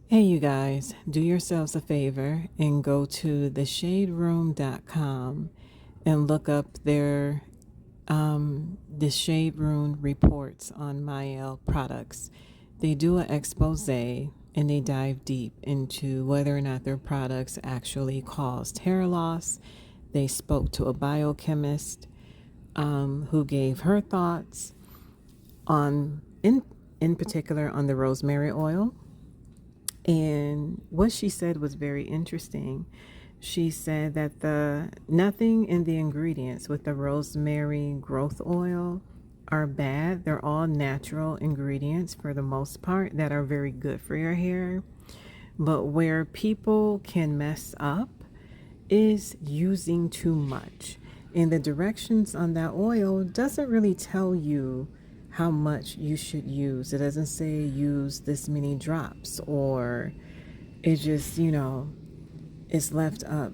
Hey, you guys, do yourselves a favor and go to theshaderoom.com and look up the Shade Room reports on Mielle products. They do an expose and they dive deep into whether or not their products actually caused hair loss. They spoke to a biochemist who gave her thoughts on, in particular, on the rosemary oil. And what she said was very interesting. She said that the nothing in the ingredients with the rosemary growth oil are bad. They're all natural ingredients for the most part that are very good for your hair. But where people can mess up is using too much. And the directions on that oil doesn't really tell you how much you should use. It doesn't say use this many drops, or it just, it's left up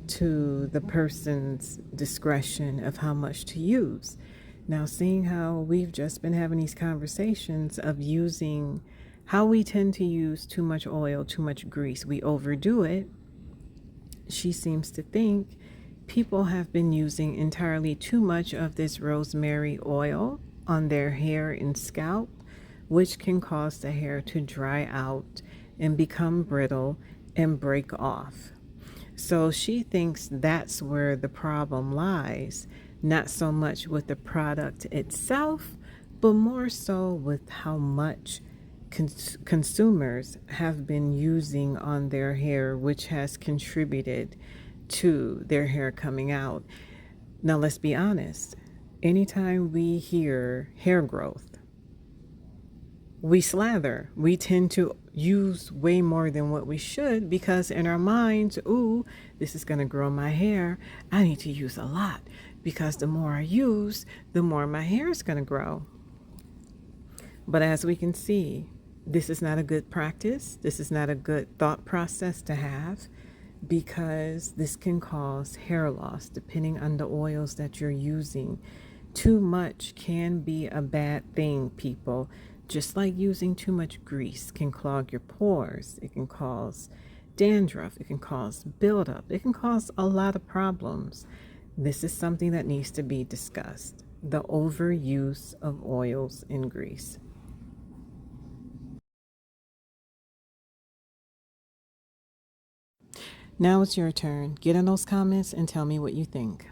to the person's discretion of how much to use. Now, seeing how we've just been having these conversations of using how we tend to use too much oil, too much grease, we overdo it. She seems to think people have been using entirely too much of this rosemary oil on their hair and scalp, which can cause the hair to dry out and become brittle and break off. So she thinks that's where the problem lies, not so much with the product itself, but more so with how much consumers have been using on their hair, which has contributed to their hair coming out. Now, let's be honest. Anytime we hear hair growth, we slather. We tend to use way more than what we should because in our minds, ooh, this is going to grow my hair. I need to use a lot because the more I use, the more my hair is going to grow. But as we can see, this is not a good practice. This is not a good thought process to have because this can cause hair loss depending on the oils that you're using. Too much can be a bad thing, people. Just like using too much grease can clog your pores. It can cause dandruff. It can cause buildup. It can cause a lot of problems. This is something that needs to be discussed. The overuse of oils and grease. Now it's your turn. Get in those comments and tell me what you think.